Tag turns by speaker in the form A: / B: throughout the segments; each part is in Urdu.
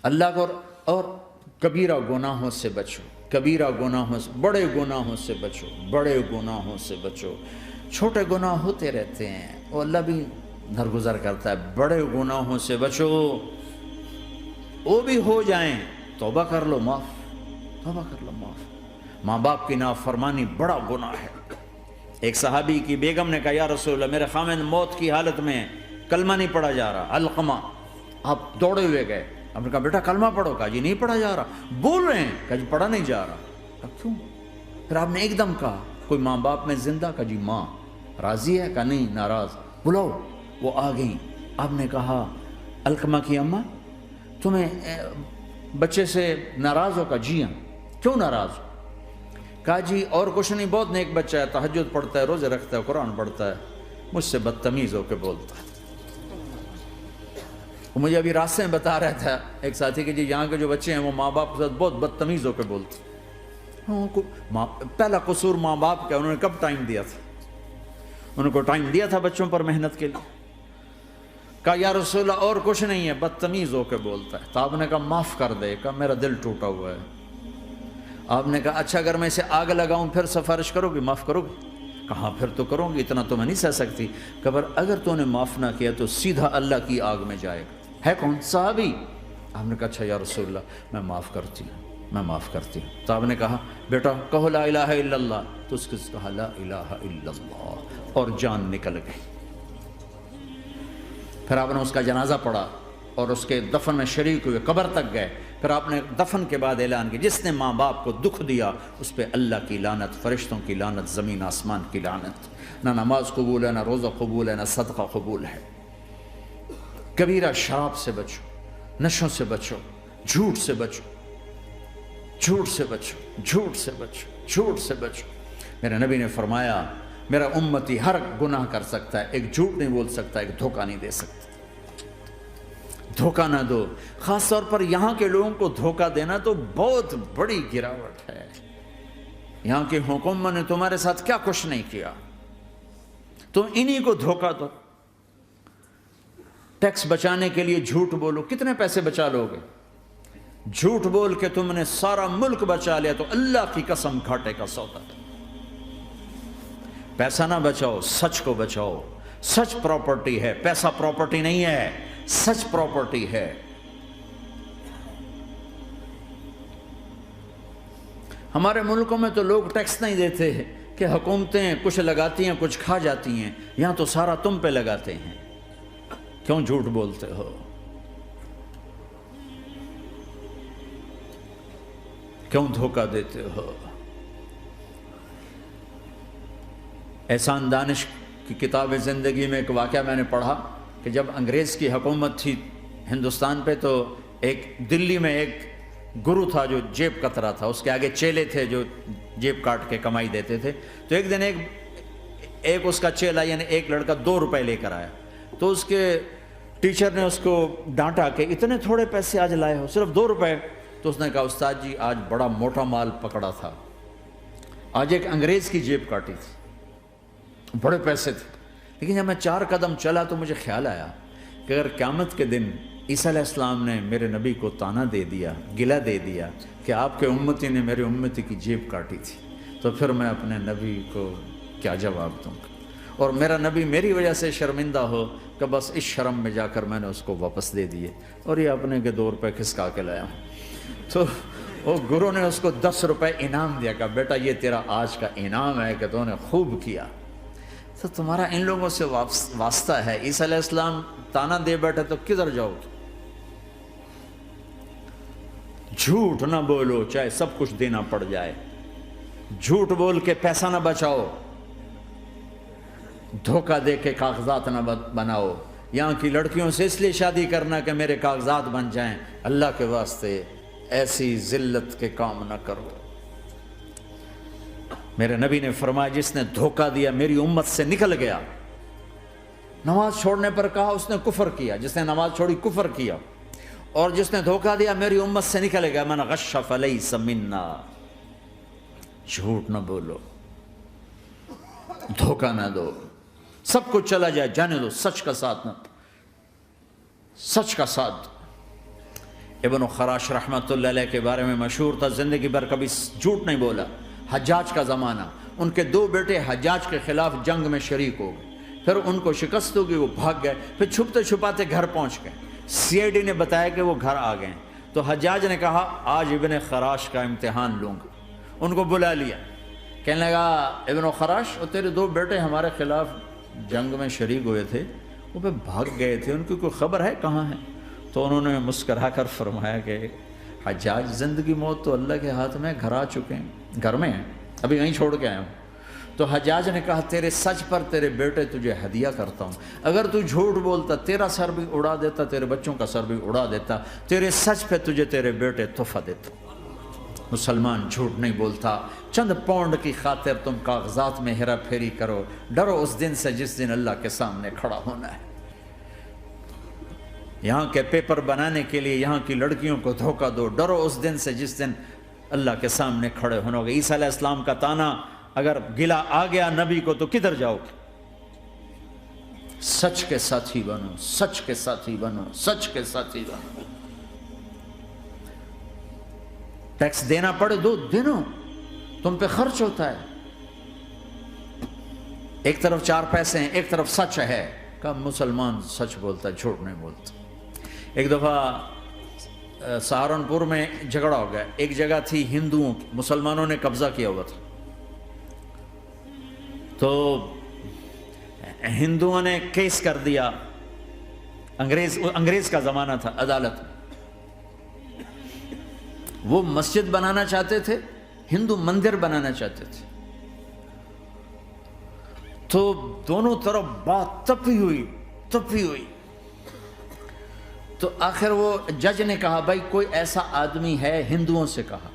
A: اللہ کو اور کبیرہ گناہوں سے بچو، کبیرہ گناہوں سے، بڑے گناہوں سے بچو، بڑے گناہوں سے بچو۔ چھوٹے گناہ ہوتے رہتے ہیں اور اللہ بھی درگزر کرتا ہے، بڑے گناہوں سے بچو، وہ بھی ہو جائیں توبہ کر لو معاف، توبہ کر لو معاف۔ ماں باپ کی نافرمانی بڑا گناہ ہے۔ ایک صحابی کی بیگم نے کہا یا رسول اللہ میرے خامند موت کی حالت میں کلمہ نہیں پڑھا جا رہا، علقمہ۔ آپ دوڑے ہوئے گئے، آپ نے کہا بیٹا کلمہ پڑھو، کہا جی نہیں پڑھا جا رہا، بول رہے ہیں، کہا جی پڑھا نہیں جا رہا، کہا کیوں؟ پھر آپ نے ایک دم کہا کوئی ماں باپ میں زندہ؟ کہا جی ماں۔ راضی ہے؟ کہا نہیں ناراض۔ بلاؤ، وہ آ گئیں۔ آپ نے کہا علقمہ کی اماں تمہیں بچے سے ناراض ہو؟ کہا جی ہاں۔ کیوں ناراض ہو؟ کہا جی اور کچھ نہیں، بہت نیک بچہ ہے، تہجد پڑھتا ہے، روزے رکھتا ہے، قرآن پڑھتا ہے، مجھ سے بدتمیز ہو کے بولتا ہے۔ وہ مجھے ابھی راستے میں بتا رہا تھا ایک ساتھی کہ جی یہاں کے جو بچے ہیں وہ ماں باپ کے ساتھ بہت بدتمیز ہو کے بولتے ہیں۔ پہلا قصور ماں باپ کا، انہوں نے کب ٹائم دیا تھا؟ انہوں کو ٹائم دیا تھا بچوں پر محنت کے لیے؟ کہا یا رسول اللہ اور کچھ نہیں ہے، بدتمیز ہو کے بولتا ہے۔ تو آپ نے کہا معاف کر دے، کہا میرا دل ٹوٹا ہوا ہے۔ آپ نے کہا اچھا اگر میں اسے آگ لگاؤں پھر سفارش کرو گی، معاف کرو گی؟ کہا پھر تو کروں گی، اتنا تو میں نہیں سہ سکتی۔ کہ اگر تو نے معاف نہ کیا تو سیدھا اللہ کی آگ میں جائے گا۔ ہے کون؟ صحابی۔ آپ نے کہا اچھا یا رسول اللہ میں معاف کرتی ہوں، میں معاف کرتی ہوں۔ تو آپ نے کہا بیٹا کہو لا الہ الا اللہ، تو اس کے کہا لا الہ الا اللہ اور جان نکل گئی۔ پھر آپ نے اس کا جنازہ پڑھا اور اس کے دفن میں شریک ہوئے، قبر تک گئے۔ پھر آپ نے دفن کے بعد اعلان کیا جس نے ماں باپ کو دکھ دیا اس پہ اللہ کی لعنت، فرشتوں کی لعنت، زمین آسمان کی لعنت۔ نہ نماز قبول ہے، نہ روزہ قبول ہے، نہ صدقہ قبول ہے۔ کبیرہ شراب سے بچو، نشوں سے بچو، جھوٹ سے بچو، جھوٹ سے بچو، جھوٹ سے بچو، جھوٹ سے بچو۔ میرے نبی نے فرمایا میرا امتی ہر گناہ کر سکتا ہے، ایک جھوٹ نہیں بول سکتا، ایک دھوکہ نہیں دے سکتا۔ دھوکہ نہ دو، خاص طور پر یہاں کے لوگوں کو دھوکہ دینا تو بہت بڑی گراوٹ ہے۔ یہاں کی حکومت نے تمہارے ساتھ کیا کچھ نہیں کیا، تم انہی کو دھوکہ دو۔ ٹیکس بچانے کے لیے جھوٹ بولو، کتنے پیسے بچا لو گے؟ جھوٹ بول کے تم نے سارا ملک بچا لیا تو اللہ کی قسم گھاٹے کا سودا۔ پیسہ نہ بچاؤ، سچ کو بچاؤ۔ سچ پراپرٹی ہے، پیسہ پراپرٹی نہیں ہے، سچ پراپرٹی ہے۔ ہمارے ملکوں میں تو لوگ ٹیکس نہیں دیتے کہ حکومتیں کچھ لگاتی ہیں کچھ کھا جاتی ہیں، یہاں تو سارا تم پہ لگاتے ہیں۔ کیوں جھوٹ بولتے ہو؟ کیوں دھوکہ دیتے ہو؟ احسان دانش کی کتاب زندگی میں ایک واقعہ میں نے پڑھا کہ جب انگریز کی حکومت تھی ہندوستان پہ تو ایک دلی میں ایک گرو تھا جو جیب کترا تھا، اس کے آگے چیلے تھے جو جیب کاٹ کے کمائی دیتے تھے۔ تو ایک دن ایک اس کا چیلا یعنی ایک لڑکا 2 روپے لے کر آیا، تو اس کے ٹیچر نے اس کو ڈانٹا کہ اتنے تھوڑے پیسے آج لائے ہو، صرف 2 روپے۔ تو اس نے کہا استاد جی آج بڑا موٹا مال پکڑا تھا، آج ایک انگریز کی جیب کاٹی تھی، بڑے پیسے تھے۔ لیکن جب میں 4 قدم چلا تو مجھے خیال آیا کہ اگر قیامت کے دن عیسیٰ علیہ السلام نے میرے نبی کو تانا دے دیا، گلہ دے دیا کہ آپ کے امتی نے میرے امتی کی جیب کاٹی تھی، تو پھر میں اپنے نبی کو کیا جواب دوں گا؟ اور میرا نبی میری وجہ سے شرمندہ ہو کہ بس اس شرم میں جا کر میں نے اس کو واپس دے دیے اور یہ اپنے کے 2 روپے کھسکا کے لایا ہوں۔ تو وہ گرو نے اس کو 10 روپے انعام دیا کہ بیٹا یہ تیرا آج کا انعام ہے کہ تو نے خوب کیا۔ تو تمہارا ان لوگوں سے واسطہ ہے، عیسیٰ علیہ السلام تانا دے بیٹھے تو کدھر جاؤ؟ جھوٹ نہ بولو چاہے سب کچھ دینا پڑ جائے، جھوٹ بول کے پیسہ نہ بچاؤ، دھوکہ دے کے کاغذات نہ بناؤ۔ یہاں کی لڑکیوں سے اس لیے شادی کرنا کہ میرے کاغذات بن جائیں، اللہ کے واسطے ایسی ذلت کے کام نہ کرو۔ میرے نبی نے فرمایا جس نے دھوکہ دیا میری امت سے نکل گیا۔ نماز چھوڑنے پر کہا اس نے کفر کیا، جس نے نماز چھوڑی کفر کیا، اور جس نے دھوکہ دیا میری امت سے نکل گیا۔ من غش فلیس منا، جھوٹ نہ بولو، دھوکہ نہ دو، سب کچھ چلا جائے جانے دو، سچ کا ساتھ نہ، سچ کا ساتھ۔ ابن خراش رحمۃ اللہ علیہ کے بارے میں مشہور تھا، زندگی بھر کبھی جھوٹ نہیں بولا۔ حجاج کا زمانہ، ان کے 2 بیٹے حجاج کے خلاف جنگ میں شریک ہو گئے، پھر ان کو شکست ہوگی، وہ بھاگ گئے، پھر چھپتے چھپاتے گھر پہنچ گئے۔ سی آئی ڈی نے بتایا کہ وہ گھر آ گئے، تو حجاج نے کہا آج ابن خراش کا امتحان لوں گا۔ ان کو بلا لیا، کہنے لگا ابن خراش، وہ تیرے 2 بیٹے ہمارے خلاف جنگ میں شریک ہوئے تھے، وہ پہ بھاگ گئے تھے، ان کی کوئی خبر ہے کہاں ہے؟ تو انہوں نے مسکرا کر فرمایا کہ حجاج، زندگی موت تو اللہ کے ہاتھ میں، گھر آ چکے ہیں، گھر میں ہیں، ابھی یہیں چھوڑ کے آیا ہوں۔ تو حجاج نے کہا تیرے سچ پر تیرے بیٹے تجھے ہدیہ کرتا ہوں، اگر تو جھوٹ بولتا تیرا سر بھی اڑا دیتا، تیرے بچوں کا سر بھی اڑا دیتا، تیرے سچ پہ تجھے تیرے بیٹے تحفہ دیتا۔ مسلمان جھوٹ نہیں بولتا۔ چند پاؤنڈ کی خاطر تم کاغذات میں ہیرا پھیری کرو، ڈرو اس دن سے جس دن اللہ کے سامنے کھڑا ہونا ہے۔ یہاں کے پیپر بنانے کے لیے یہاں کی لڑکیوں کو دھوکہ دو، ڈرو اس دن سے جس دن اللہ کے سامنے کھڑے ہونا ہوگا۔ عیسیٰ علیہ السلام کا تانا اگر گلا آ گیا نبی کو تو کدھر جاؤ گے؟ سچ کے ساتھی بنو، سچ کے ساتھی بنو، سچ کے ساتھی بنو۔ ٹیکس دینا پڑے دو، دینو، تم پہ خرچ ہوتا ہے۔ ایک طرف 4 پیسے ہیں، ایک طرف سچ ہے، کہ مسلمان سچ بولتا ہے، جھوٹ نہیں بولتا۔ ایک دفعہ سہارنپور میں جھگڑا ہو گیا، ایک جگہ تھی ہندوؤں کی، مسلمانوں نے قبضہ کیا ہوا تھا، تو ہندوؤں نے کیس کر دیا، انگریز کا زمانہ تھا، عدالت میں۔ وہ مسجد بنانا چاہتے تھے، ہندو مندر بنانا چاہتے تھے، تو دونوں طرف بات تپی ہوئی۔ تو آخر وہ جج نے کہا بھائی کوئی ایسا آدمی ہے، ہندوؤں سے کہا،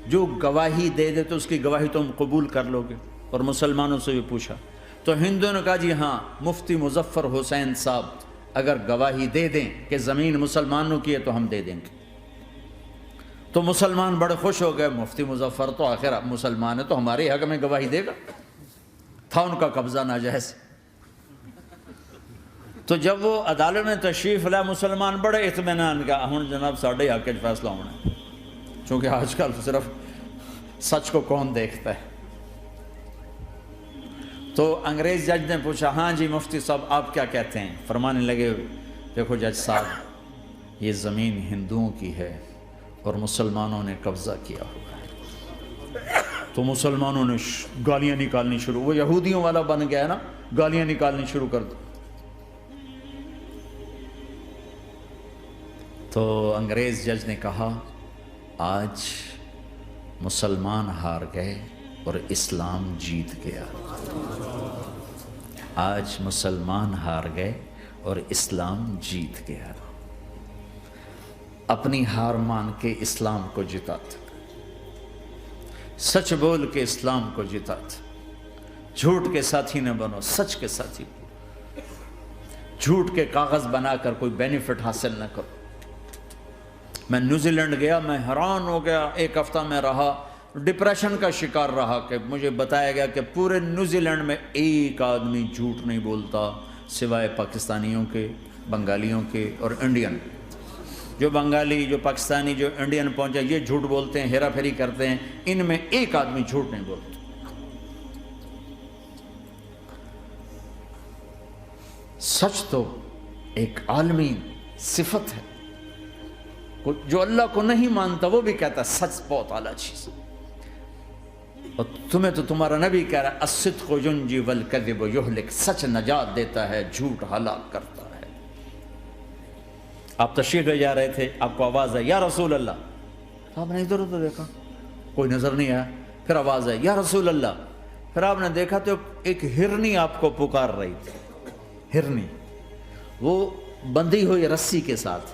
A: جو گواہی دے دے تو اس کی گواہی تم قبول کر لو گے؟ اور مسلمانوں سے بھی پوچھا، تو ہندوؤں نے کہا جی ہاں، مفتی مظفر حسین صاحب اگر گواہی دے دیں کہ زمین مسلمانوں کی ہے تو ہم دے دیں گے۔ تو مسلمان بڑے خوش ہو گئے، مفتی مظفر تو آخر مسلمان ہے تو ہمارے حق میں گواہی دے گا، تھا ان کا قبضہ ناجائز۔ تو جب وہ عدالت میں تشریف لائے، مسلمان بڑے اطمینان کا، ہن جناب ساڈے حق وچ فیصلہ ہونا ہے، چونکہ آج کل صرف سچ کو کون دیکھتا ہے۔ تو انگریز جج نے پوچھا ہاں جی مفتی صاحب آپ کیا کہتے ہیں؟ فرمانے لگے دیکھو جج صاحب، یہ زمین ہندوؤں کی ہے اور مسلمانوں نے قبضہ کیا ہوا ہے۔ تو مسلمانوں نے گالیاں نکالنی شروع، وہ یہودیوں والا بن گیا نا، گالیاں نکالنی شروع کر دی۔ تو انگریز جج نے کہا آج مسلمان ہار گئے اور اسلام جیت گیا۔ آج مسلمان ہار گئے اور اسلام جیت گیا۔ اپنی ہار مان کے اسلام کو جتاتا، سچ بول کے اسلام کو جتاتا۔ جھوٹ کے ساتھی نہ بنو، سچ کے ساتھی۔ جھوٹ کے کاغذ بنا کر کوئی بینیفٹ حاصل نہ کرو۔ میں نیوزی لینڈ گیا، میں حیران ہو گیا، 1 ہفتہ میں رہا، ڈپریشن کا شکار رہا کہ مجھے بتایا گیا کہ پورے نیوزی لینڈ میں ایک آدمی جھوٹ نہیں بولتا سوائے پاکستانیوں کے، بنگالیوں کے اور انڈین۔ جو بنگالی، جو پاکستانی، جو انڈین پہنچے یہ جھوٹ بولتے ہیں، ہیرا پھیری کرتے ہیں، ان میں ایک آدمی جھوٹ نہیں بولتا۔ سچ تو ایک عالمی صفت ہے، جو اللہ کو نہیں مانتا وہ بھی کہتا ہے سچ بہت اعلیٰ چیز ہے۔ اور تمہیں تو تمہارا نبی کہہ رہا ہے الصدق ینجی والکذب یہلک، سچ نجات دیتا ہے، جھوٹ ہلاک کرتا ہے۔ آپ تشریف لے جا رہے تھے، آپ کو آواز آئی یا رسول اللہ، آپ نے ادھر ادھر دیکھا، کوئی نظر نہیں آیا، پھر آواز آئی یا رسول اللہ، پھر آپ نے دیکھا تو ایک ہرنی آپ کو پکار رہی تھی۔ ہرنی وہ بندھی ہوئی رسی کے ساتھ،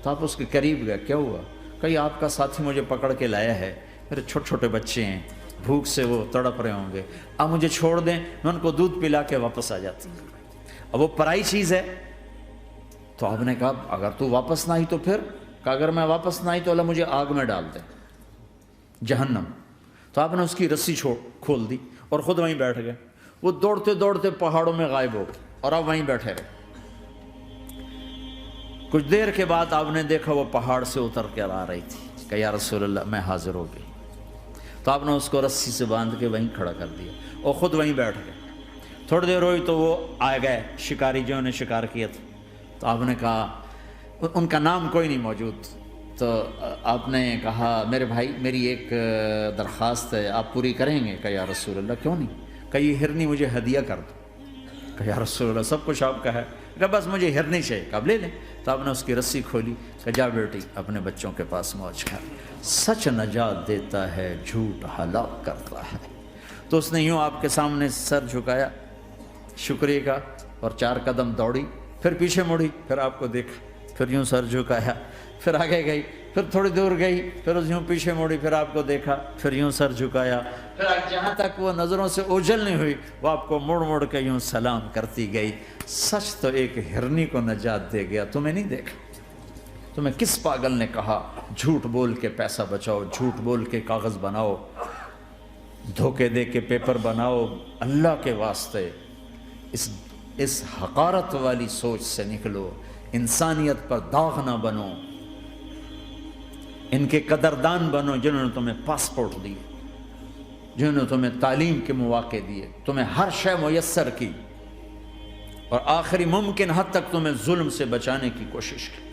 A: تو آپ اس کے قریب گئے، کیا ہوا؟ کہ آپ کا ساتھی مجھے پکڑ کے لایا ہے، میرے چھوٹے چھوٹے بچے ہیں، بھوک سے وہ تڑپ رہے ہوں گے، آپ مجھے چھوڑ دیں، میں ان کو دودھ پلا کے واپس آ جاتا ہوں۔ اب وہ پرائی چیز ہے، تو آپ نے کہا اگر تو واپس نہ آئی تو پھر، کہ اگر میں واپس نہ آئی تو اللہ مجھے آگ میں ڈال دے، جہنم۔ تو آپ نے اس کی رسی کھول دی اور خود وہیں بیٹھ گئے۔ وہ دوڑتے دوڑتے پہاڑوں میں غائب ہو گئے اور آپ وہیں بیٹھے رہے۔ کچھ دیر کے بعد آپ نے دیکھا وہ پہاڑ سے اتر کر آ رہی تھی کہ یا رسول اللہ میں حاضر ہو گئی. تو آپ نے اس کو رسی سے باندھ کے وہیں کھڑا کر دیا اور خود وہیں بیٹھ گئے. تھوڑی دیر ہوئی تو وہ آ گئے شکاری جو نے شکار کیا تھا. تو آپ نے کہا, ان کا نام کوئی نہیں موجود, تو آپ نے کہا میرے بھائی میری ایک درخواست ہے, آپ پوری کریں گے؟ کہ یا رسول اللہ کیوں نہیں؟ کہ یہ ہرنی مجھے ہدیہ کر دو. کہ یا رسول اللہ سب کچھ آپ کا ہے. کہ بس مجھے ہرنی چاہیے. کہ آپ لے لیں. تو آپ نے اس کی رسی کھولی کہ جا بیٹی اپنے بچوں کے پاس موج کر. سچ نجات دیتا ہے, جھوٹ ہلاک کرتا ہے. تو اس نے یوں آپ کے سامنے سر جھکایا شکریہ کا اور 4 قدم دوڑی, پھر پیچھے مڑی, پھر آپ کو دیکھا, پھر یوں سر جھکایا, پھر آگے گئی, پھر تھوڑی دور گئی, پھر اس یوں پیچھے مڑی, پھر آپ کو دیکھا, پھر یوں سر جھکایا, پھر جہاں تک وہ نظروں سے اوجھل نہیں ہوئی وہ آپ کو مڑ مڑ کے یوں سلام کرتی گئی. سچ تو ایک ہرنی کو نجات دے گیا, تمہیں نہیں دیکھا. تمہیں کس پاگل نے کہا جھوٹ بول کے پیسہ بچاؤ, جھوٹ بول کے کاغذ بناؤ, دھوکے دے کے پیپر بناؤ؟ اللہ کے واسطے اس حقارت والی سوچ سے نکلو, انسانیت پر داغ نہ بنو, ان کے قدردان بنو جنہوں نے تمہیں پاسپورٹ دیے, جنہوں نے تمہیں تعلیم کے مواقع دیے, تمہیں ہر شے میسر کی, اور آخری ممکن حد تک تمہیں ظلم سے بچانے کی کوشش کی.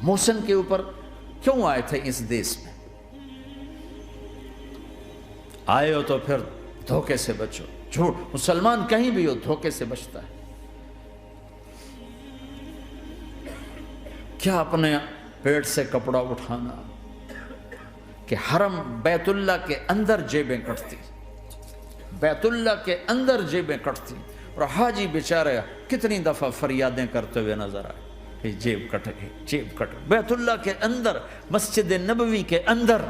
A: محسن کے اوپر کیوں آئے تھے اس دیس میں؟ آئے ہو تو پھر دھوکے سے بچو. جھوٹ, مسلمان کہیں بھی ہو دھوکے سے بچتا ہے. کیا اپنے پیٹ سے کپڑا اٹھانا کہ حرم بیت اللہ کے اندر جیبیں کٹتی, بیت اللہ کے اندر جیبیں کٹتی, اور حاجی بیچارے کتنی دفعہ فریادیں کرتے ہوئے نظر آئے کہ جیب کٹ گئی, جیب کٹ گئی. بیت اللہ کے اندر, مسجد نبوی کے اندر